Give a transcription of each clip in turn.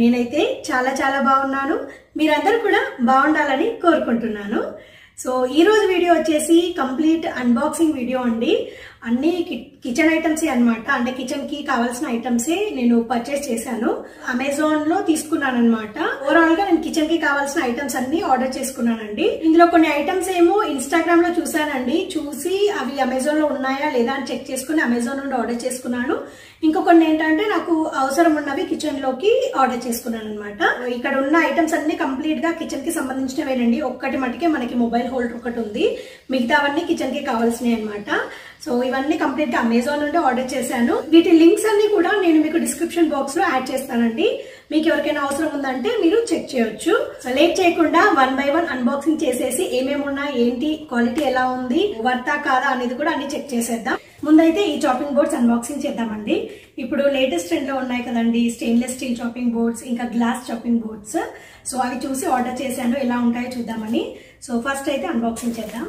నేనైతే చాలా చాలా బాగున్నాను. మీరందరూ కూడా బాగుండాలని కోరుకుంటున్నాను. సో ఈ రోజు వీడియో వచ్చేసి కంప్లీట్ అన్బాక్సింగ్ వీడియో అండి. అన్ని కిచెన్ ఐటమ్సే అన్నమాట. అంటే కిచెన్ కి కావాల్సిన ఐటమ్సే నేను పర్చేస్ చేశాను. అమెజాన్ లో తీసుకున్నాను అనమాట. ఓవరాల్ గా నేను కిచెన్ కి కావాల్సిన ఐటమ్స్ అన్ని ఆర్డర్ చేసుకున్నానండి. ఇందులో కొన్ని ఐటమ్స్ ఏమో ఇన్స్టాగ్రామ్ లో చూసానండి. చూసి అవి అమెజాన్ లో ఉన్నాయా లేదా అని చెక్ చేసుకుని అమెజాన్ నుండి ఆర్డర్ చేసుకున్నాను. ఇంకొన్ని ఏంటంటే నాకు అవసరం ఉన్నవి కిచెన్ లోకి ఆర్డర్ చేసుకున్నాను అనమాట. ఇక్కడ ఉన్న ఐటమ్స్ అన్ని కంప్లీట్ గా కిచెన్ కి సంబంధించినవేనండి. ఒక్కటి మటుకే మనకి మొబైల్ హోల్డర్ ఒకటి ఉంది. మిగతావన్నీ కిచెన్ కి కావాల్సినవి అనమాట. సో ఇవన్నీ కంప్లీట్ గా అమెజాన్ నుండి ఆర్డర్ చేశాను. వీటి లింక్స్ అన్ని కూడా నేను మీకు డిస్క్రిప్షన్ బాక్స్ లో యాడ్ చేస్తానండి. మీకు ఎవరికైనా అవసరం ఉందంటే మీరు చెక్ చేయొచ్చు. సో లేట్ చేయకుండా 1 by 1 అన్బాక్సింగ్ చేసేసి ఏమేమి ఉన్నాయి, ఏంటి, క్వాలిటీ ఎలా ఉంది, వర్తా కాదా అనేది కూడా అన్ని చెక్ చేసేద్దాం. ముందైతే ఈ చాపింగ్ బోర్డ్స్ అన్బాక్సింగ్ చేద్దామండి. ఇప్పుడు లేటెస్ట్ ట్రెండ్ లో ఉన్నాయి కదండి స్టెయిన్లెస్ స్టీల్ చాపింగ్ బోర్డ్స్, ఇంకా గ్లాస్ చాపింగ్ బోర్డ్స్. సో అవి చూసి ఆర్డర్ చేశాను, ఎలా ఉంటాయో చూద్దామని. సో ఫస్ట్ అయితే అన్బాక్సింగ్ చేద్దాం.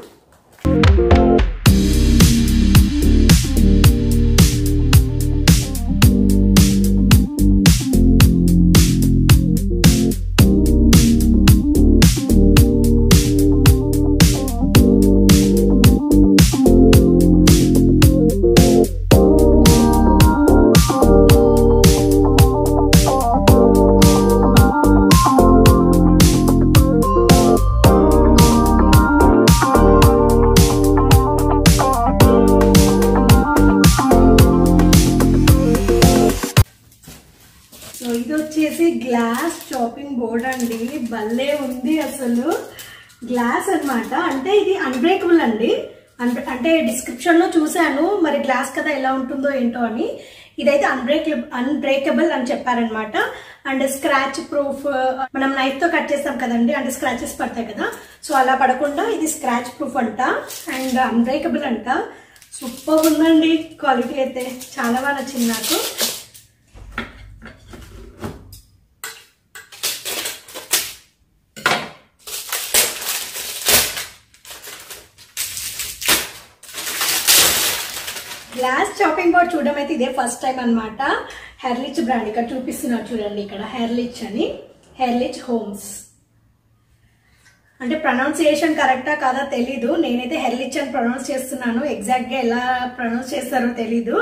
ఇది వచ్చేసి గ్లాస్ చాపింగ్ బోర్డ్ అండి. భలే ఉంది అసలు. గ్లాస్ అన్నమాట. అంటే ఇది అన్బ్రేకబుల్ అండి. అంటే డిస్క్రిప్షన్ లో చూసాను, మరి గ్లాస్ కదా ఎలా ఉంటుందో ఏంటో అని. ఇదైతే అన్బ్రేకబుల్ అని చెప్పారనమాట. And scratch proof. మనం నైఫ్ తో కట్ చేస్తాం కదండి, అంటే స్క్రాచెస్ పడతాయి కదా, సో అలా పడకుండా ఇది స్క్రాచ్ ప్రూఫ్ అంట. అండ్ అన్బ్రేకబుల్ అంట. సూపర్ ఉందండి క్వాలిటీ అయితే. చాలా బాగా నచ్చింది నాకు. గ్లాస్ చాపింగ్ బోర్డ్ చూడడం అయితే ఇదే ఫస్ట్ టైం అనమాట. హెర్లిచ్ బ్రాండ్ ఇక్కడ చూపిస్తున్నారు చూడండి. ఇక్కడ హెర్లిచ్ అని, హెర్లిచ్ హోమ్స్. అంటే ప్రొనౌన్సియేషన్ కరెక్టా కాదా తెలీదు. నేనైతే హెర్లిచ్ అని ప్రొనౌన్స్ చేస్తున్నాను. ఎగ్జాక్ట్ గా ఎలా ప్రొనౌన్స్ చేస్తారో తెలీదు.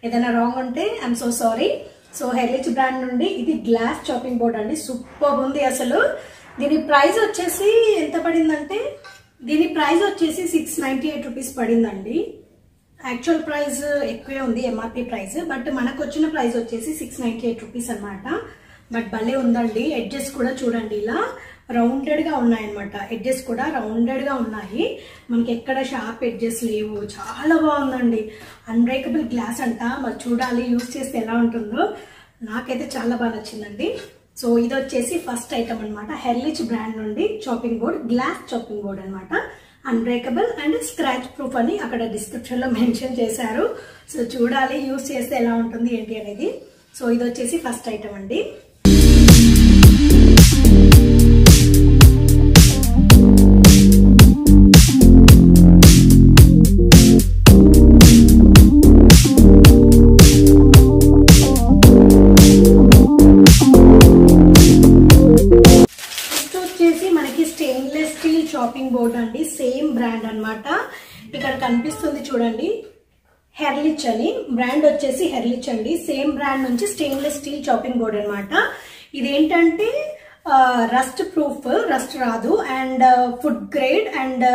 ఏదైనా రాంగ్ ఉంటే I'm so sorry. So Herlich brand నుండి ఇది గ్లాస్ చాపింగ్ బోర్డ్ అండి. సూపర్ ఉంది అసలు. దీని ప్రైస్ వచ్చేసి ఎంత పడిందంటే, దీని ప్రైస్ వచ్చేసి 698 రూపీస్ పడిందండి. యాక్చువల్ ప్రైస్ ఎక్కువే ఉంది, ఎంఆర్పి ప్రైస్. బట్ మనకు వచ్చిన ప్రైస్ వచ్చేసి 698 రూపీస్ అనమాట. బట్ భలే ఉందండి. ఎడ్జెస్ కూడా చూడండి ఇలా రౌండెడ్ గా ఉన్నాయి అనమాట. ఎడ్జెస్ కూడా రౌండెడ్ గా ఉన్నాయి. మనకి ఎక్కడ షార్ప్ ఎడ్జెస్ లేవు. చాలా బాగుందండి. అన్బ్రేకబుల్ గ్లాస్ అంట. మరి చూడాలి యూజ్ చేస్తే ఎలా ఉంటుందో. నాకైతే చాలా బాగా నచ్చిందండి. సో ఇది వచ్చేసి ఫస్ట్ ఐటమ్ అనమాట. హెర్లిచ్ బ్రాండ్ నుండి chopping board, glass chopping board అనమాట. అన్బ్రేకబుల్ అండ్ స్క్రాచ్ ప్రూఫ్ అని అక్కడ డిస్క్రిప్షన్ లో మెన్షన్ చేశారు. సో చూడాలి యూజ్ చేస్తే ఎలా ఉంటుంది ఏంటి అనేది. సో ఇది వచ్చేసి ఫస్ట్ ఐటమ్ అండి. స్టెయిన్లెస్ స్టీల్ చాపింగ్ బోర్డ్ అండి. సేమ్ బ్రాండ్ అన్నమాట. ఇక్కడ కనిపిస్తుంది చూడండి, హెర్లిచ్ అని. బ్రాండ్ వచ్చేసి హెర్లిచ్ అండి. సేమ్ బ్రాండ్ నుంచి స్టెయిన్లెస్ స్టీల్ చాపింగ్ బోర్డ్ అనమాట. ఇదేంటంటే రస్ట్ ప్రూఫ్, రస్ట్ రాదు. And food grade. అండ్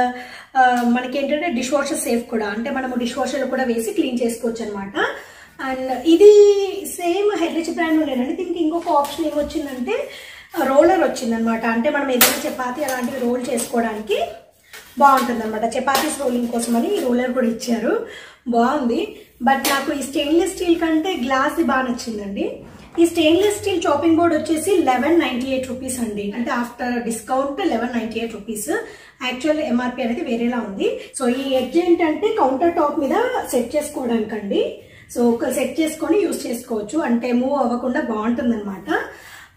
మనకి ఏంటంటే డిష్ వాషర్ సేఫ్ కూడా. అంటే మనము డిష్ వాషర్ కూడా వేసి క్లీన్ చేసుకోవచ్చు అనమాట. అండ్ ఇది సేమ్ హెర్లిచ్ బ్రాండ్ ఉండేనండి. దీనికి ఇంకొక ఆప్షన్ ఏమొచ్చిందంటే రోలర్ వచ్చిందనమాట. అంటే మనం ఏదైనా చపాతీ అలాంటివి రోల్ చేసుకోవడానికి బాగుంటుంది అనమాట. చపాతీస్ రోలింగ్ కోసం అని ఈ రోలర్ కూడా ఇచ్చారు. బాగుంది. బట్ నాకు ఈ స్టెయిన్లెస్ స్టీల్ కంటే గ్లాస్ బాగా నచ్చిందండి. ఈ స్టెయిన్లెస్ స్టీల్ చాపింగ్ బోర్డ్ వచ్చేసి 1198 రూపీస్ అండి. అంటే after discount 1198 rupees. Actual MRP అనేది వేరేలా ఉంది. సో ఈ ఎడ్జ్ ఏంటంటే కౌంటర్ టాప్ మీద సెట్ చేసుకోవడానికి అండి. సో సెట్ చేసుకొని యూజ్ చేసుకోవచ్చు. అంటే మూవ్ అవ్వకుండా బాగుంటుంది అనమాట.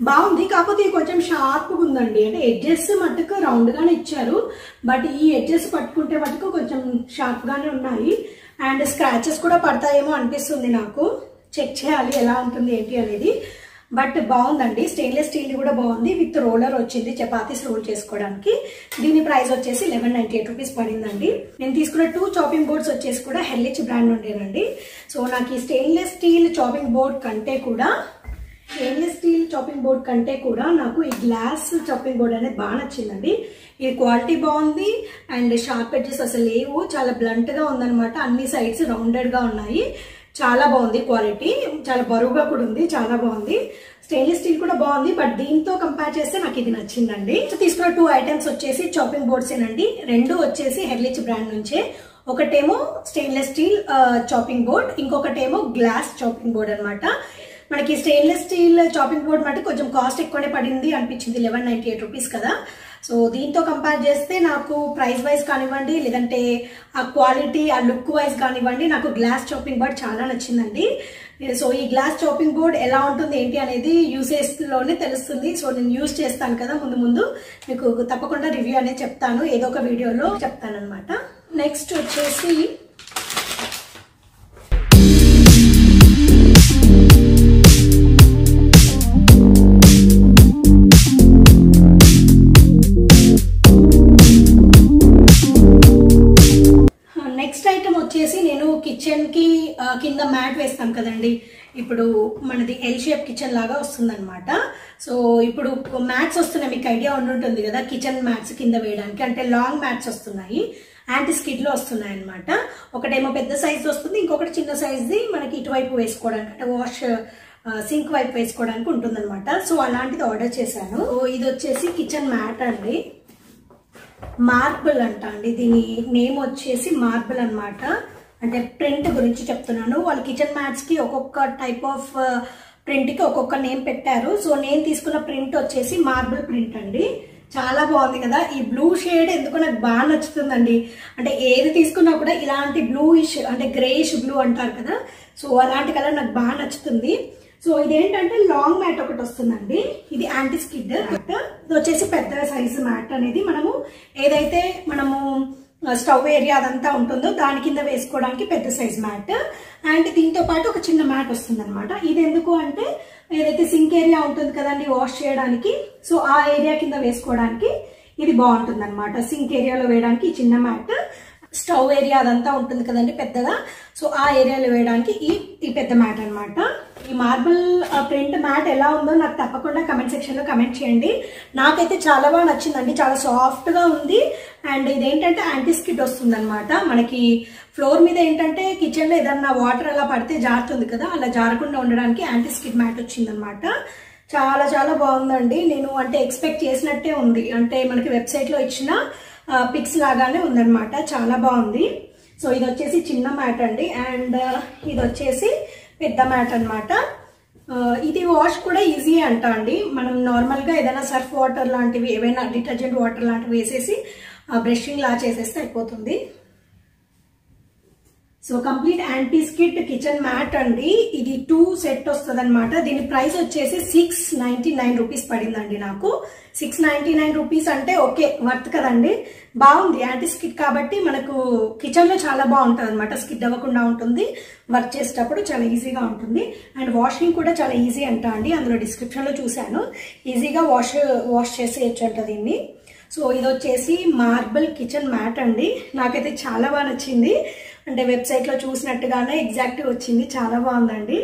బాగుంది. కాకపోతే కొంచెం షార్ప్గా ఉందండి. అంటే ఎడ్జెస్ మట్టుకు రౌండ్ గానే ఇచ్చారు. బట్ ఈ ఎడ్జెస్ పట్టుకుంటే మటుకు కొంచెం షార్ప్ గానే ఉన్నాయి. అండ్ స్క్రాచెస్ కూడా పడతాయేమో అనిపిస్తుంది నాకు. చెక్ చేయాలి ఎలా ఉంటుంది ఏంటి అనేది. బట్ బాగుందండి. స్టెయిన్లెస్ స్టీల్ కూడా బాగుంది, విత్ రోలర్ వచ్చింది చపాతీస్ రోల్ చేసుకోవడానికి. దీని ప్రైస్ వచ్చేసి 1198 రూపీస్ పడిందండి. నేను తీసుకున్న 2 చాపింగ్ బోర్డ్స్ వచ్చేసి కూడా హెర్లిచ్ బ్రాండ్ ఉండేనండి. సో నాకు ఈ స్టెయిన్లెస్ స్టీల్ చాపింగ్ బోర్డ్ కంటే కూడా నాకు ఈ గ్లాస్ చాపింగ్ బోర్డ్ అనేది బాగా నచ్చిందండి. ఇది క్వాలిటీ బాగుంది అండ్ షార్ప్ ఎడ్జెస్ అసలు లేవు, చాలా బ్లంట్ గా ఉందన్నమాట. అన్ని సైడ్స్ రౌండెడ్ గా ఉన్నాయి, చాలా బాగుంది క్వాలిటీ, చాలా బరువుగా కూడా ఉంది, చాలా బాగుంది. స్టెయిన్లెస్ స్టీల్ కూడా బాగుంది, బట్ దీంతో కంపేర్ చేస్తే నాకు ఇది నచ్చిందండి. తీసుకున్న 2 ఐటమ్స్ వచ్చేసి చాపింగ్ బోర్డ్స్ ఏనండి. 2 వచ్చేసి హెర్లిచ్ బ్రాండ్ నుంచే. ఒకటేమో స్టెయిన్లెస్ స్టీల్ చాపింగ్ బోర్డ్, ఇంకొకటేమో గ్లాస్ చాపింగ్ బోర్డ్ అనమాట. మనకి స్టెయిన్లెస్ స్టీల్ చాపింగ్ బోర్డ్ మట్టి కొంచెం కాస్ట్ ఎక్కువనే పడింది అనిపించింది, 1198 రూపీస్ కదా. సో దీంతో కంపేర్ చేస్తే నాకు ప్రైస్ వైజ్ కానివ్వండి, లేదంటే ఆ క్వాలిటీ ఆ లుక్ వైజ్ కానివ్వండి, నాకు గ్లాస్ చాపింగ్ బోర్డ్ చాలా నచ్చిందండి. సో ఈ గ్లాస్ చాపింగ్ బోర్డ్ ఎలా ఉంటుంది ఏంటి అనేది యూసేజ్ లోనే తెలుస్తుంది. సో నేను యూజ్ చేస్తాను కదా, ముందు మీకు తప్పకుండా రివ్యూ అనేది చెప్తాను, ఏదో ఒక వీడియోలో చెప్తాను అనమాట. నెక్స్ట్ వచ్చేసి నేను కిచెన్ కి కింద మ్యాట్ వేస్తాం కదండి, ఇప్పుడు మనది ఎల్ షేప్ కిచెన్ లాగా వస్తుంది అనమాట. సో ఇప్పుడు మ్యాట్స్ వస్తున్నాయి, మీకు ఐడియా ఉంటుంది కదా, కిచెన్ మ్యాట్స్ కింద వేయడానికి. అంటే లాంగ్ మ్యాట్స్ వస్తున్నాయి, యాంటీ స్కిడ్ లో వస్తున్నాయి అనమాట. ఒకటేమో పెద్ద సైజ్ వస్తుంది, ఇంకొకటి చిన్న సైజ్ది మనకి ఇటువైపు వేసుకోవడానికి, అంటే వాష్ సింక్ వైపు వేసుకోవడానికి ఉంటుంది అనమాట. సో అలాంటిది ఆర్డర్ చేశాను. ఇది వచ్చేసి కిచెన్ మ్యాట్ అండి, మార్బుల్ అంట అండి. దీని నేమ్ వచ్చేసి మార్బుల్ అనమాట. అంటే ప్రింట్ గురించి చెప్తున్నాను. వాళ్ళు కిచెన్ మ్యాట్స్ కి ఒక్కొక్క టైప్ ఆఫ్ ప్రింట్ కి ఒక్కొక్క నేమ్ పెట్టారు. సో నేను తీసుకున్న ప్రింట్ వచ్చేసి మార్బుల్ ప్రింట్ అండి. చాలా బాగుంది కదా. ఈ బ్లూ షేడ్ ఎందుకో నాకు బాగా నచ్చుతుందండి. అంటే ఏది తీసుకున్నా కూడా ఇలాంటి బ్లూయిష్, అంటే గ్రేయిష్ బ్లూ అంటారు కదా, సో అలాంటి కలర్ నాకు బాగా నచ్చుతుంది. సో ఇదేంటంటే లాంగ్ మ్యాట్ ఒకటి వస్తుందండి, ఇది యాంటీ స్కిడ్. ఇది వచ్చేసి పెద్ద సైజు మ్యాట్ అనేది మనము ఏదైతే మనము స్టవ్ ఏరియా అదంతా ఉంటుందో దాని కింద వేసుకోవడానికి పెద్ద సైజ్ మ్యాట్. అండ్ దీంతో పాటు ఒక చిన్న మ్యాట్ వస్తుంది అనమాట. ఇది ఎందుకు అంటే ఏదైతే సింక్ ఏరియా ఉంటుంది కదండి వాష్ చేయడానికి, సో ఆ ఏరియా కింద వేసుకోవడానికి ఇది బాగుంటుంది అనమాట. సింక్ ఏరియాలో వేయడానికి ఈ చిన్న మ్యాట్, స్టవ్ ఏరియా అదంతా ఉంటుంది కదండి పెద్దగా, సో ఆ ఏరియాలో వేయడానికి ఈ పెద్ద మ్యాట్ అనమాట. ఈ మార్బుల్ ప్రింట్ మ్యాట్ ఎలా ఉందో నాకు తప్పకుండా కమెంట్ సెక్షన్ లో కమెంట్ చేయండి. నాకైతే చాలా బాగా నచ్చిందండి, చాలా సాఫ్ట్ గా ఉంది. అండ్ ఇదేంటంటే యాంటీ స్కిడ్ వస్తుంది అనమాట. మనకి ఫ్లోర్ మీద ఏంటంటే కిచెన్ లో ఏదన్నా వాటర్ అలా పడితే జారుతుంది కదా, అలా జారకుండా ఉండడానికి యాంటీ స్కిడ్ మ్యాట్ వచ్చింది అనమాట. చాలా చాలా బాగుందండి. నేను అంటే ఎక్స్పెక్ట్ చేసినట్టే ఉంది, అంటే మనకి వెబ్సైట్ లో ఇచ్చిన పిక్స్ లాగానే ఉందన్నమాట. చాలా బాగుంది. సో ఇది వచ్చేసి చిన్న మ్యాట్ అండి, అండ్ ఇది వచ్చేసి పెద్ద మ్యాట్ అనమాట. ఇది వాష్ కూడా ఈజీ అంట అండి. మనం నార్మల్ గా ఏదైనా సర్ఫ్ వాటర్ లాంటివి, ఏవైనా డిటర్జెంట్ వాటర్ లాంటివి వేసేసి బ్రషింగ్ లా చేసేస్తే అయిపోతుంది. So complete anti skid kitchen mat అండి. ఇది 2 సెట్ వస్తుంది అనమాట. దీని ప్రైస్ వచ్చేసి 699 రూపీస్ పడిందండి నాకు. 699 రూపీస్ అంటే ఓకే, వర్త్ కదండి. బాగుంది, యాంటీ స్కిడ్ కాబట్టి మనకు కిచెన్ లో చాలా బాగుంటుంది అనమాట. స్కిడ్ అవ్వకుండా ఉంటుంది, వర్క్ చేసేటప్పుడు చాలా ఈజీగా ఉంటుంది. అండ్ వాషింగ్ కూడా చాలా ఈజీ అంట అండి, అందులో డిస్క్రిప్షన్ లో చూశాను. ఈజీగా వాష్ చేసేయచ్చు అంట దీన్ని. సో ఇది వచ్చేసి మార్బుల్ కిచెన్ మ్యాట్ అండి. నాకైతే చాలా బాగా నచ్చింది, అంటే వెబ్సైట్ లో చూసినట్టుగానే ఎగ్జాక్ట్ వచ్చింది. చాలా బాగుందండి.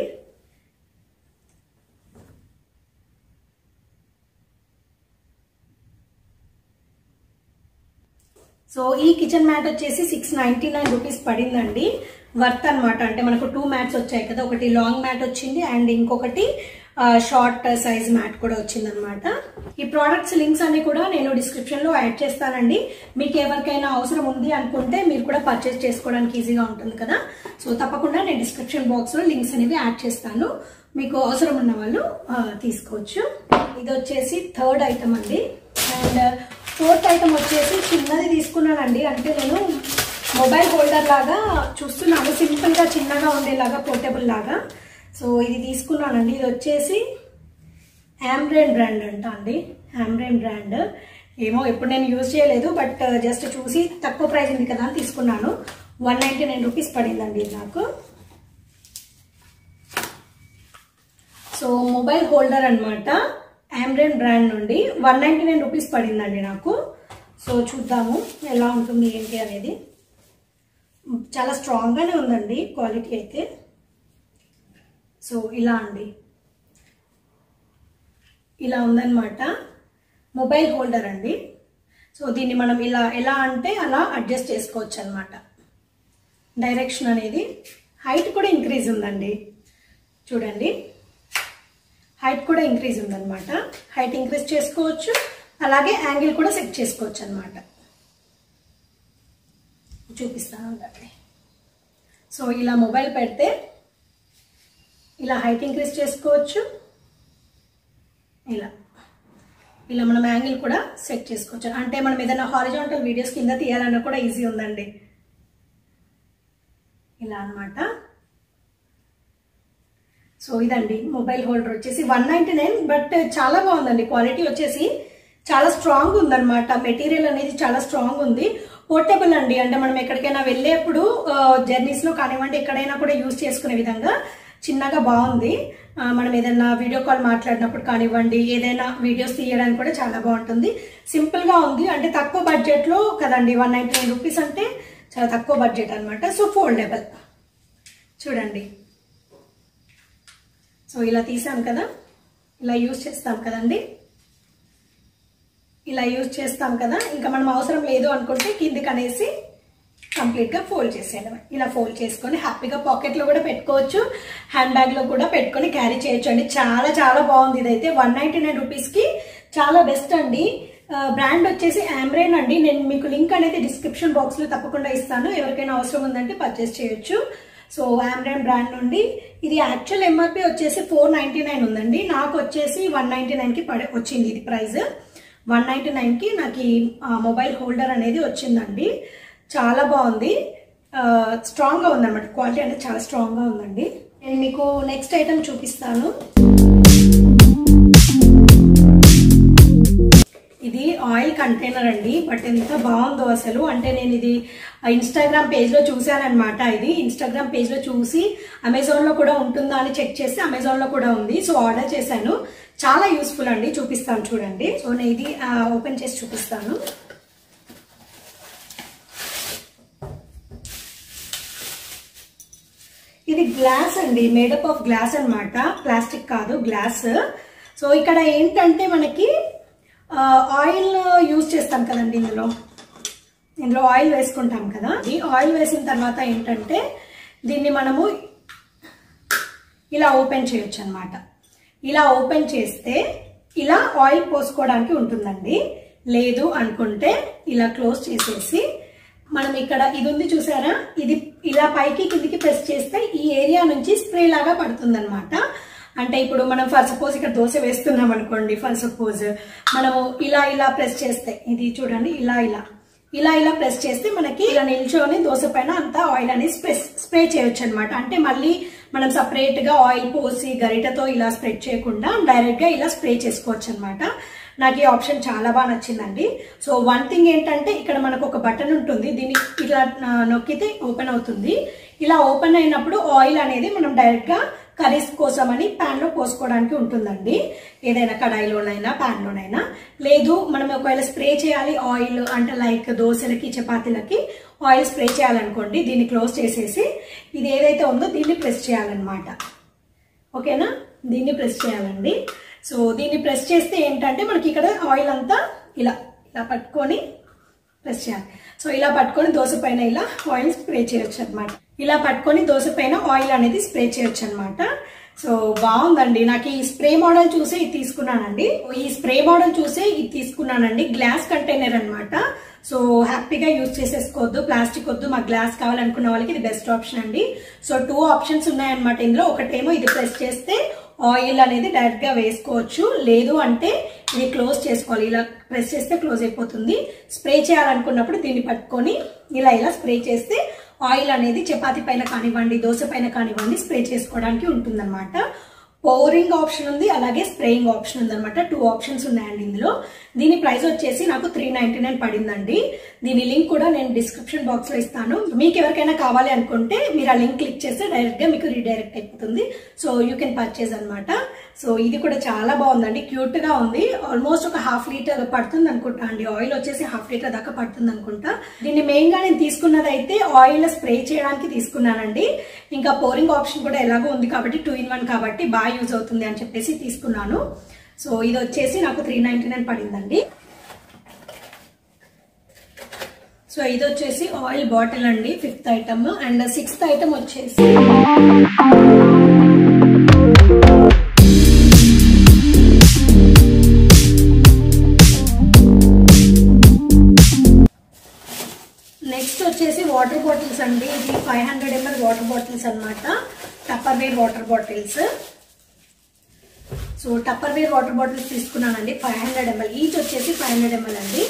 సో ఈ కిచెన్ మ్యాట్ వచ్చేసి 699 రూపీస్ పడిందండి. వర్త్ అనమాట. అంటే మనకు 2 మ్యాట్స్ వచ్చాయి కదా, ఒకటి లాంగ్ మ్యాట్ వచ్చింది అండ్ ఇంకొకటి షార్ట్ సైజ్ మ్యాట్ కూడా వచ్చింది అనమాట. ఈ ప్రోడక్ట్స్ లింక్స్ అన్ని కూడా నేను డిస్క్రిప్షన్ లో యాడ్ చేస్తానండి. మీకు ఎవరికైనా అవసరం ఉంది అనుకుంటే మీరు కూడా పర్చేస్ చేసుకోవడానికి ఈజీగా ఉంటుంది కదా. సో తప్పకుండా నేను డిస్క్రిప్షన్ బాక్స్ లో లింక్స్ అనేవి యాడ్ చేస్తాను, మీకు అవసరం ఉన్న వాళ్ళు తీసుకోవచ్చు. ఇది వచ్చేసి 3rd ఐటమ్ అండి. అండ్ 4th ఐటమ్ వచ్చేసి చిన్నది తీసుకున్నానండి. అంటే నేను మొబైల్ హోల్డర్ లాగా చూస్తున్నాను, సింపుల్ గా చిన్నగా ఉండేలాగా, పోర్టబుల్ లాగా. సో ఇది తీసుకున్నానండి. ఇది వచ్చేసి ఆమ్రేన్ బ్రాండ్ అంట అండి. ఆమ్రేన్ బ్రాండ్ ఏమో ఎప్పుడు నేను యూజ్ చేయలేదు, బట్ జస్ట్ చూసి తక్కువ ప్రైస్ ఉంది కదా అని తీసుకున్నాను. 199 రూపీస్ పడిందండి ఇది నాకు. సో మొబైల్ హోల్డర్ అన్నమాట, ఆమ్రేన్ బ్రాండ్ నుండి 199 రూపీస్ పడిందండి నాకు. సో చూద్దాము ఎలా ఉంటుంది ఏంటి అనేది. చాలా స్ట్రాంగ్గానే ఉందండి క్వాలిటీ అయితే. సో ఇలా అండి, ఇలా ఉందన్నమాట మొబైల్ హోల్డర్ అండి. సో దీన్ని మనం ఇలా ఎలా అంటే అలా అడ్జస్ట్ చేసుకోవచ్చు అనమాట. డైరెక్షన్ అనేది, హైట్ కూడా ఇంక్రీజ్ ఉందండి చూడండి, హైట్ కూడా ఇంక్రీజ్ ఉందన్నమాట. హైట్ ఇంక్రీజ్ చేసుకోవచ్చు, అలాగే యాంగిల్ కూడా సెట్ చేసుకోవచ్చు అనమాట. చూపిస్తాను ఉండండి. సో ఇలా మొబైల్ పెడితే ఇలా హైట్ ఇంక్రీజ్ చేసుకోవచ్చు, ఇలా ఇలా మనం యాంగిల్ కూడా సెట్ చేసుకోవచ్చు. అంటే మనం ఏదైనా హారిజాంటల్ వీడియోస్ కింద తీయాలన్నా కూడా ఈజీ ఉందండి. ఇలా అన్నమాట. సో ఇదండి మొబైల్ హోల్డర్ వచ్చేసి 199, బట్ చాలా బాగుందండి. క్వాలిటీ వచ్చేసి చాలా స్ట్రాంగ్ ఉందన్నమాట. మెటీరియల్ అనేది చాలా స్ట్రాంగ్ ఉంది. పోర్టబుల్ అండి, అంటే మనం ఎక్కడికైనా వెళ్ళేప్పుడు జర్నీస్లో కానివ్వండి ఎక్కడైనా కూడా యూజ్ చేసుకునే విధంగా చిన్నగా బాగుంది. మనం ఏదైనా వీడియో కాల్ మాట్లాడినప్పుడు కానివ్వండి, ఏదైనా వీడియోస్ తీయడానికి కూడా చాలా బాగుంటుంది. సింపుల్గా ఉంది, అంటే తక్కువ బడ్జెట్లో కదండి. 199 రూపీస్ అంటే చాలా తక్కువ బడ్జెట్ అనమాట. సో ఫోల్డబుల్ చూడండి. సో ఇలా తీసాం కదా, ఇలా యూజ్ చేస్తాం కదండి, ఇలా యూజ్ చేస్తాం కదా. ఇంకా మనం అవసరం లేదు అనుకుంటే కిందికి అనేసి కంప్లీట్గా ఫోల్డ్ చేసేయడమే. ఇలా ఫోల్డ్ చేసుకొని హ్యాపీగా పాకెట్లో కూడా పెట్టుకోవచ్చు, హ్యాండ్ బ్యాగ్లో కూడా పెట్టుకొని క్యారీ చేయొచ్చు అండి. చాలా చాలా బాగుంది. ఇదైతే 199 రూపీస్కి చాలా బెస్ట్ అండి. బ్రాండ్ వచ్చేసి ఆమ్రేన్ అండి. నేను మీకు లింక్ అనేది డిస్క్రిప్షన్ బాక్స్లో తప్పకుండా ఇస్తాను, ఎవరికైనా అవసరం ఉందంటే పర్చేస్ చేయొచ్చు. సో ఆమ్రేన్ బ్రాండ్ నుండి ఇది యాక్చువల్ ఎంఆర్పి వచ్చేసి 499 ఉందండి. నాకు వచ్చేసి 199కి వచ్చింది ఇది ప్రైస్. 199కి నాకు ఈ మొబైల్ హోల్డర్ అనేది వచ్చిందండి. చాలా బాగుంది, స్ట్రాంగ్గా ఉందన్నమాట. క్వాలిటీ అనేది చాలా స్ట్రాంగ్గా ఉందండి. నేను మీకు నెక్స్ట్ ఐటమ్ చూపిస్తాను. ఇది ఆయిల్ కంటైనర్ అండి, బట్ ఎంత బాగుందో అసలు. అంటే నేను ఇది ఇన్స్టాగ్రామ్ పేజ్లో చూసానమాట. ఇది ఇన్స్టాగ్రామ్ పేజ్లో చూసి అమెజాన్లో కూడా ఉంటుందా అని చెక్ చేసి అమెజాన్లో కూడా ఉంది. సో ఆర్డర్ చేశాను. చాలా యూస్ఫుల్ అండి, చూపిస్తాను చూడండి. సో నేను ఇది ఓపెన్ చేసి చూపిస్తాను. ఇది గ్లాస్ అండి, మేడప్ ఆఫ్ గ్లాస్ అన్నమాట, ప్లాస్టిక్ కాదు, గ్లాస్. సో ఇక్కడ ఏంటంటే మనకి ఆయిల్ యూజ్ చేస్తాం కదండి. ఇందులో ఆయిల్ వేసుకుంటాం కదా. ఈ ఆయిల్ వేసిన తర్వాత ఏంటంటే దీన్ని మనము ఇలా ఓపెన్ చేయొచ్చు అనమాట. ఇలా ఓపెన్ చేస్తే ఇలా ఆయిల్ పోసుకోవడానికి ఉంటుందండి. లేదు అనుకుంటే ఇలా క్లోజ్ చేసేసి మనం ఇక్కడ ఇది ఉంది చూసారా, ఇది ఇలా పైకి కిందికి ప్రెస్ చేస్తే ఈ ఏరియా నుంచి స్ప్రే లాగా పడుతుంది అనమాట. అంటే ఇప్పుడు మనం ఫర్ సపోజ్ ఇక్కడ దోశ వేస్తున్నాం అనుకోండి, ఫర్ సపోజ్ మనము ఇలా ఇలా ప్రెస్ చేస్తే, ఇది చూడండి, ఇలా ఇలా ఇలా ఇలా ప్రెస్ చేస్తే మనకి ఇలా నిల్చొని దోశ పైన అంతా ఆయిల్ అనేది స్ప్రే చేయొచ్చు అనమాట. అంటే మళ్ళీ మనం సపరేట్ గా ఆయిల్ పోసి గరిటతో ఇలా స్ప్రెడ్ చేయకుండా డైరెక్ట్ గా ఇలా స్ప్రే చేసుకోవచ్చు అనమాట. నాకు ఈ ఆప్షన్ చాలా బాగా నచ్చిందండి. సో వన్ థింగ్ ఏంటంటే ఇక్కడ మనకు ఒక బటన్ ఉంటుంది, దీన్ని ఇలా నొక్కితే ఓపెన్ అవుతుంది. ఇలా ఓపెన్ అయినప్పుడు ఆయిల్ అనేది మనం డైరెక్ట్ గా కర్రీస్ కోసమని ప్యాన్ లో పోసుకోవడానికి ఉంటుందండి. ఏదైనా కడాయిలోనైనా ప్యాన్ లోనైనా. లేదు మనం ఒకవేళ స్ప్రే చేయాలి ఆయిల్, అంటే లైక్ దోశలకి చపాతీలకి ఆయిల్ స్ప్రే చేయాలనుకోండి, దీన్ని క్లోజ్ చేసేసి ఇది ఏదైతే ఉందో దీన్ని ప్రెస్ చేయాలన్నమాట. ఓకేనా, దీన్ని ప్రెస్ చేయాలండి. సో దీన్ని ప్రెస్ చేస్తే ఏంటంటే మనకి ఇక్కడ ఆయిల్ అంతా ఇలా ఇలా పట్టుకొని ప్రెస్ చేయాలి. సో ఇలా పట్టుకొని దోశ పైన ఇలా ఆయిల్ స్ప్రే చేయొచ్చు అనమాట. ఇలా పట్టుకొని దోశ పైన ఆయిల్ అనేది స్ప్రే చేయొచ్చు అనమాట. సో బాగుందండి. నాకు ఈ స్ప్రే మోడల్ చూసే ఇది తీసుకున్నానండి. ఈ స్ప్రే మోడల్ చూసే ఇది తీసుకున్నానండి. గ్లాస్ కంటైనర్ అనమాట. సో హ్యాపీగా యూజ్ చేసేసుకోవద్దు, ప్లాస్టిక్ వద్దు, మాకు గ్లాస్ కావాలనుకున్న వాళ్ళకి ఇది బెస్ట్ ఆప్షన్ అండి. సో 2 ఆప్షన్స్ ఉన్నాయన్నమాట ఇందులో. ఒకటేమో ఇది ప్రెస్ చేస్తే ఆయిల్ అనేది డైరెక్ట్ గా వేసుకోవచ్చు, లేదు అంటే ఇది క్లోజ్ చేసుకోవాలి. ఇలా ప్రెస్ చేస్తే క్లోజ్ అయిపోతుంది. స్ప్రే చేయాలనుకున్నప్పుడు దీన్ని పట్టుకొని ఇలా ఇలా స్ప్రే చేస్తే ఆయిల్ అనేది చపాతీ పైన కానివ్వండి, దోశ పైన కానివ్వండి స్ప్రే చేసుకోవడానికి ఉంటుందన్నమాట. పౌరింగ్ ఆప్షన్ ఉంది, అలాగే స్ప్రేయింగ్ ఆప్షన్ ఉంది అనమాట. 2 ఆప్షన్స్ ఉన్నాయండి ఇందులో. దీని ప్రైస్ వచ్చేసి నాకు 399 పడిందండి. దీని లింక్ కూడా నేను డిస్క్రిప్షన్ బాక్స్ లో ఇస్తాను. మీకు ఎవరికైనా కావాలి అనుకుంటే మీరు ఆ లింక్ క్లిక్ చేస్తే డైరెక్ట్ గా మీకు రీడైరెక్ట్ అయిపోతుంది. సో యూ కెన్ పర్చేజ్ అనమాట. సో ఇది కూడా చాలా బాగుందండి, క్యూట్ గా ఉంది. ఆల్మోస్ట్ ఒక 1/2 లీటర్ పడుతుంది అనుకుంటా అండి. ఆయిల్ వచ్చేసి 1/2 లీటర్ దాకా పడుతుంది అనుకుంటా. దీన్ని మెయిన్ గా నేను తీసుకున్నది అయితే ఆయిల్ స్ప్రే చేయడానికి తీసుకున్నానండి. ఇంకా పౌరింగ్ ఆప్షన్ కూడా ఎలాగో ఉంది కాబట్టి 2 in 1 కాబట్టి బాగా యూజ్ అవుతుంది అని చెప్పేసి తీసుకున్నాను. సో ఇది వచ్చేసి నాకు 399 పడిందండి. సో ఇది వచ్చేసి ఆయిల్ బాటిల్ అండి, 5th item. And 6th item వచ్చేసి నెక్స్ట్ వచ్చేసి వాటర్ బాటిల్స్ అండి. ఇది 500 ml వాటర్ బాటిల్స్ అనమాట, Tupperware water bottles. So Tupperware water bottles తీసుకున్నానండి, 500 ml ఈచ్ వచ్చేసి 500 ml అండి.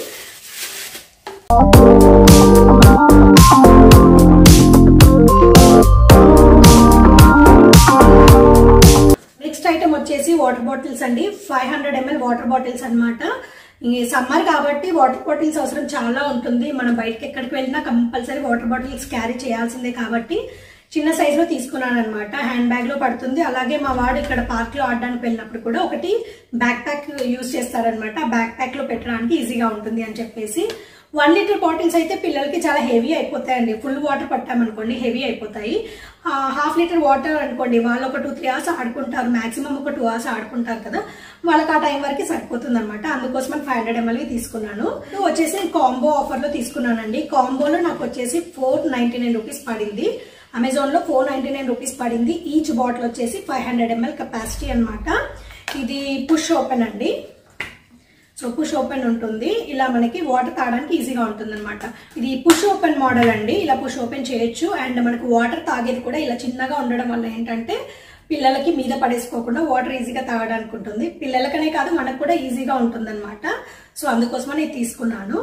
నెక్స్ట్ ఐటమ్ వచ్చేసి వాటర్ బాటిల్స్ అండి, 500 ml వాటర్ బాటిల్స్ అనమాట. సమ్మర్ కాబట్టి వాటర్ బాటిల్స్ అవసరం చాలా ఉంటుంది. మనం బయటకి ఎక్కడికి వెళ్ళినా కంపల్సరీ వాటర్ బాటిల్స్ క్యారీ చేయాల్సిందే కాబట్టి చిన్న సైజ్ లో తీసుకున్నాను అనమాట. హ్యాండ్ బ్యాగ్ లో పడుతుంది. అలాగే మా వాడు ఇక్కడ పార్క్ లో ఆడడానికి వెళ్ళినప్పుడు కూడా ఒకటి బ్యాక్ ప్యాక్ యూజ్ చేస్తారనమాట. ఆ బ్యాక్ ప్యాక్ లో పెట్టడానికి ఈజీగా ఉంటుంది అని చెప్పేసి. 1 లీటర్ బాటిల్స్ అయితే పిల్లలకి చాలా హెవీ అయిపోతాయండి. ఫుల్ వాటర్ పట్టామనుకోండి హెవీ అయిపోతాయి. 1/2 లీటర్ వాటర్ అనుకోండి, వాళ్ళు ఒక 2-3 hours ఆడుకుంటారు, మాక్సిమం ఒక 2 hours ఆడుకుంటారు కదా, వాళ్ళకి ఆ టైం వరకు సరిపోతుంది అనమాట. అందుకోసం 500 ml తీసుకున్నాను. వచ్చేసి కాంబో ఆఫర్ లో తీసుకున్నానండి. కాంబోలో నాకు వచ్చేసి 499 రూపీస్ పడింది. అమెజాన్ లో 499 రూపీస్ పడింది. ఈచ్ బాటిల్ వచ్చేసి 500 ml కెపాసిటీ అనమాట. ఇది పుష్ ఓపెన్ అండి. సో పుష్ ఓపెన్ ఉంటుంది, ఇలా మనకి వాటర్ తాగడానికి ఈజీగా ఉంటుంది అనమాట. ఇది పుష్ ఓపెన్ మోడల్ అండి, ఇలా పుష్ ఓపెన్ చేయొచ్చు. అండ్ మనకు వాటర్ తాగేది కూడా ఇలా చిన్నగా ఉండడం వల్ల ఏంటంటే పిల్లలకి మీద పడేసుకోకుండా వాటర్ ఈజీగా తాగడానికి ఉంటుంది. పిల్లలకనే కాదు మనకు కూడా ఈజీగా ఉంటుంది అనమాట. సో అందుకోసమని నేను తీసుకున్నాను.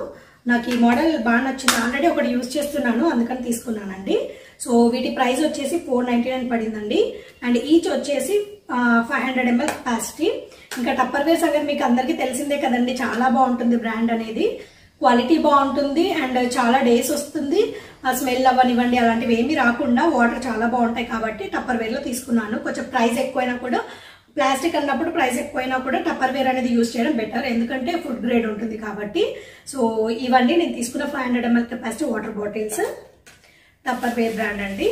నాకు ఈ మోడల్ బాగా నచ్చింది, ఆల్రెడీ ఒకటి యూజ్ చేస్తున్నాను అందుకని తీసుకున్నానండి. సో వీటి ప్రైస్ వచ్చేసి 499 పడిందండి. అండ్ ఈచ్ వచ్చేసి 500 ml కెపాసిటీ. ఇంకా టప్పర్వేర్ సంగతి మీకు అందరికీ తెలిసిందే కదండి, చాలా బాగుంటుంది బ్రాండ్ అనేది. క్వాలిటీ బాగుంటుంది అండ్ చాలా డేస్ వస్తుంది. స్మెల్ అవ్వనివ్వండి అలాంటివి ఏమీ రాకుండా వాటర్ చాలా బాగుంటాయి కాబట్టి టప్పర్వేర్ లో తీసుకున్నాను. కొంచెం ప్రైస్ ఎక్కువైనా కూడా, ప్లాస్టిక్ అన్నప్పుడు ప్రైస్ ఎక్కువైనా కూడా టప్పర్వేర్ అనేది యూజ్ చేయడం బెటర్, ఎందుకంటే ఫుడ్ గ్రేడ్ ఉంటుంది కాబట్టి. సో ఇవన్నీ నేను తీసుకున్న 500 ml capacity water bottles, Tupperware brand అండి.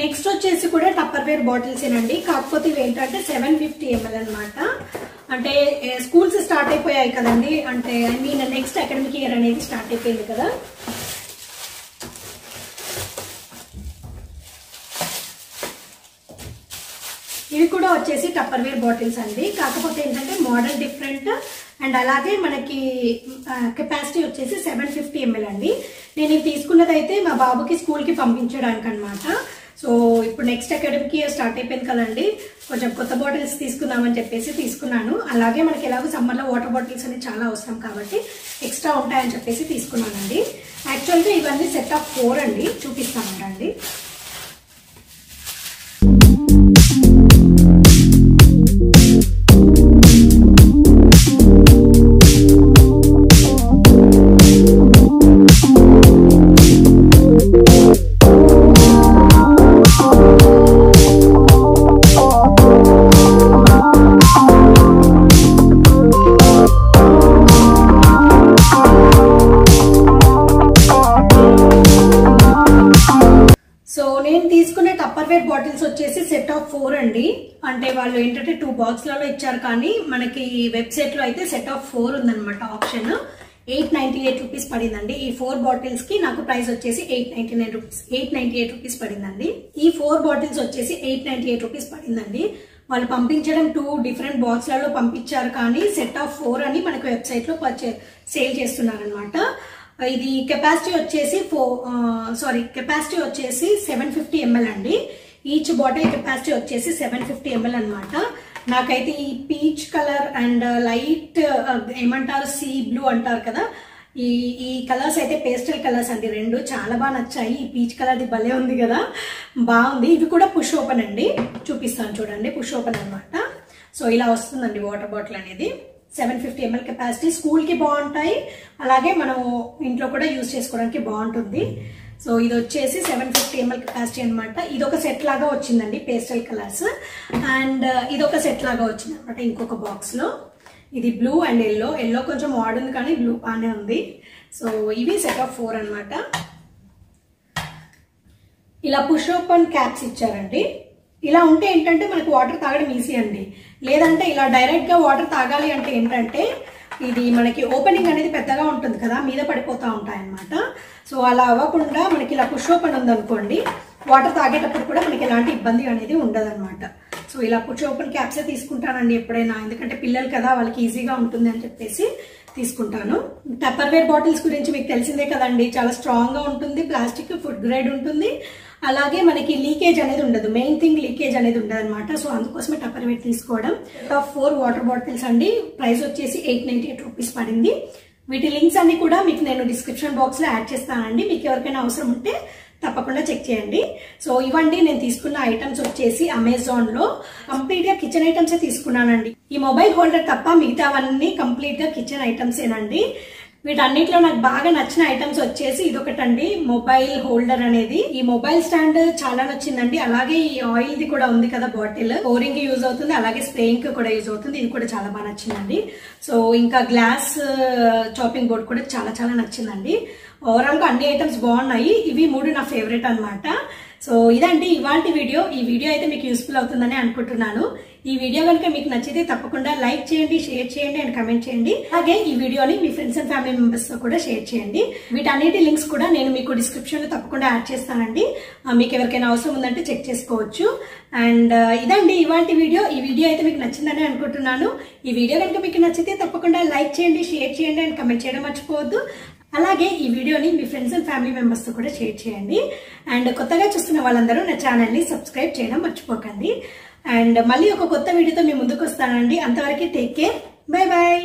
నెక్స్ట్ వచ్చేసి కూడా టప్పర్వేర్ బాటిల్స్ ఏనండి, కాకపోతే ఇవి ఏంటంటే 750 ml అనమాట. అంటే స్కూల్స్ స్టార్ట్ అయిపోయాయి కదండి, అంటే I mean next academic year అనేది స్టార్ట్ అయిపోయింది కదా. ఇవి కూడా వచ్చేసి టప్పర్వేర్ బాటిల్స్ అండి, కాకపోతే ఏంటంటే మోడల్ డిఫరెంట్. అండ్ అలాగే మనకి కెపాసిటీ వచ్చేసి 750 ml అండి. నేను ఇవి తీసుకున్నది అయితే మా బాబుకి స్కూల్కి పంపించడానికి అనమాట. సో ఇప్పుడు నెక్స్ట్ అకాడమిక్ ఇయర్ స్టార్ట్ అయిపోయింది కదండి, కొంచెం కొత్త బాటిల్స్ తీసుకుందామని చెప్పేసి తీసుకున్నాను. అలాగే మనకి ఎలాగో సమ్మర్లో వాటర్ బాటిల్స్ అనేది చాలా అవసరం కాబట్టి ఎక్స్ట్రా ఉంటాయని చెప్పేసి తీసుకున్నానండి. యాక్చువల్గా ఇవన్నీ సెట్ ఆఫ్ 4 అండి, చూపిస్తానండి. టప్పర్వేర్ బాటిల్స్ వచ్చేసి సెట్ ఆఫ్ 4 అండి. అంటే వాళ్ళు ఏంటంటే 2 బాక్స్లలో ఇచ్చారు, కానీ మనకి వెబ్సైట్ లో అయితే సెట్ ఆఫ్ 4 ఉందన్నమాట ఆప్షన్. 898 రూపీస్ పడిందండి. ఈ 4 బాటిల్స్ కి నాకు ప్రైస్ వచ్చేసి 898 రూపీస్ పడిందండి. ఈ 4 బాటిల్స్ వచ్చేసి 898 రూపీస్ పడిందండి. వాళ్ళు పంపించడం 2 డిఫరెంట్ బాక్స్లలో పంపించారు, కానీ సెట్ ఆఫ్ 4 అని మనకు వెబ్సైట్ లో సేల్ చేస్తున్నారు అనమాట. ఇది కెపాసిటీ వచ్చేసి 750 ml అండి. ఈచ్ బాటిల్ కెపాసిటీ వచ్చేసి 750 ml అనమాట. నాకైతే ఈ పీచ్ కలర్ అండ్ లైట్ ఏమంటారు సీ బ్లూ అంటారు కదా, ఈ కలర్స్ అయితే పేస్టల్ కలర్స్ అండి, రెండు చాలా బాగా నచ్చాయి. ఈ పీచ్ కలర్ది భలే ఉంది కదా, బాగుంది. ఇవి కూడా పుష్ ఓపెన్ అండి, చూపిస్తాను చూడండి. పుష్ ఓపెన్ అనమాట. సో ఇలా వస్తుందండి వాటర్ బాటిల్ అనేది. 750 ml కెపాసిటీ, స్కూల్కి బాగుంటాయి, అలాగే మనం ఇంట్లో కూడా యూజ్ చేసుకోవడానికి బాగుంటుంది. సో ఇది వచ్చేసి 750 ml కెపాసిటీ అనమాట. ఇది ఒక సెట్ లాగా వచ్చిందండి, పేస్టల్ కలర్స్. అండ్ ఇది ఒక సెట్ లాగా వచ్చింది అనమాట ఇంకొక బాక్స్లో. ఇది బ్లూ అండ్ ఎల్లో కొంచెం వాడుంది కానీ బ్లూ బాగానే ఉంది. సో ఇవి సెట్ ఆఫ్ 4 అనమాట. ఇలా పుష్ ఓపెన్ క్యాప్స్ ఇచ్చారండి. ఇలా ఉంటే ఏంటంటే మనకు వాటర్ తాగడం ఈజీ అండి. లేదంటే ఇలా డైరెక్ట్గా వాటర్ తాగాలి అంటే ఏంటంటే ఇది మనకి ఓపెనింగ్ అనేది పెద్దగా ఉంటుంది కదా, మీద పడిపోతూ ఉంటాయి అన్నమాట. సో అలా అవ్వకుండా మనకి ఇలా పుష్ ఓపెన్ ఉందనుకోండి, వాటర్ తాగేటప్పుడు కూడా మనకి ఎలాంటి ఇబ్బంది అనేది ఉండదన్నమాట. సో ఇలా పుష్ ఓపెన్ క్యాప్సే తీసుకుంటానండి ఎప్పుడైనా, ఎందుకంటే పిల్లలు కదా వాళ్ళకి ఈజీగా ఉంటుంది అని చెప్పేసి తీసుకుంటాను. టప్పర్వేర్ బాటిల్స్ గురించి మీకు తెలిసిందే కదండి, చాలా స్ట్రాంగ్గా ఉంటుంది, ప్లాస్టిక్ ఫుడ్ గ్రేడ్ ఉంటుంది, అలాగే మనకి లీకేజ్ అనేది ఉండదు. మెయిన్ థింగ్ లీకేజ్ అనేది ఉండదు అనమాట. సో అందుకోసమే టప్పర్వేర్ తీసుకోవడం. 4 వాటర్ బాటిల్స్ అండి, ప్రైస్ వచ్చేసి 898 రూపీస్ పడింది. వీటి లింక్స్ అన్ని కూడా మీకు నేను డిస్క్రిప్షన్ బాక్స్ లో యాడ్ చేస్తానండి, మీకు ఎవరికైనా అవసరం ఉంటే తప్పకుండా చెక్ చేయండి. సో ఇవండి నేను తీసుకున్న ఐటమ్స్ వచ్చేసి అమెజాన్ లో కంప్లీట్ గా కిచెన్ ఐటమ్సే తీసుకున్నానండి. ఈ మొబైల్ హోల్డర్ తప్ప మిగతావన్నీ కంప్లీట్ గా కిచెన్ ఐటమ్స్ ఏనండి. వీటన్నిటిలో నాకు బాగా నచ్చిన ఐటమ్స్ వచ్చేసి ఇదొకటండి, మొబైల్ హోల్డర్ అనేది. ఈ మొబైల్ స్టాండ్ చాలా నచ్చిందండి. అలాగే ఈ ఆయిల్ ది కూడా ఉంది కదా బాటిల్, పోరింగ్ కి యూజ్ అవుతుంది, అలాగే స్ప్రేయింగ్ కి కూడా యూజ్ అవుతుంది. ఇది కూడా చాలా బాగా నచ్చిందండి. సో ఇంకా గ్లాస్ చాపింగ్ బోర్డ్ కూడా చాలా చాలా నచ్చిందండి. ఓవరాల్ గా అన్ని ఐటమ్స్ బాగున్నాయి. ఇవి 3 నా ఫేవరెట్ అనమాట. సో ఇదండి ఇవాల్టి వీడియో. ఈ వీడియో అయితే మీకు యూస్ఫుల్ అవుతుందని అనుకుంటున్నాను. ఈ వీడియో కనుక మీకు నచ్చితే తప్పకుండా లైక్ చేయండి, షేర్ చేయండి అండ్ కమెంట్ చేయండి. అలాగే ఈ వీడియోని మీ ఫ్రెండ్స్ అండ్ ఫ్యామిలీ మెంబర్స్ తో కూడా షేర్ చేయండి. వీటన్నిటి లింక్స్ కూడా నేను మీకు డిస్క్రిప్షన్ లో తప్పకుండా యాడ్ చేస్తానండి. మీకు ఎవరికైనా అవసరం ఉందంటే చెక్ చేసుకోవచ్చు. అండ్ ఇదండి ఇవాల్టి వీడియో. ఈ వీడియో అయితే మీకు నచ్చిందని అనుకుంటున్నాను. ఈ వీడియో కనుక మీకు నచ్చితే తప్పకుండా లైక్ చేయండి, షేర్ చేయండి అండ్ కమెంట్ చేయడం మర్చిపోవద్దు. అలాగే ఈ వీడియోని మీ ఫ్రెండ్స్ అండ్ ఫ్యామిలీ మెంబర్స్ తో కూడా షేర్ చేయండి. అండ్ కొత్తగా చూస్తున్న వాళ్ళందరూ నా ఛానల్ ని సబ్స్క్రైబ్ చేయడం మర్చిపోకండి. అండ్ మళ్ళీ ఒక కొత్త వీడియోతో మీ ముందుకు వస్తానండి. అంతవరకు టేక్ కేర్, బై బాయ్.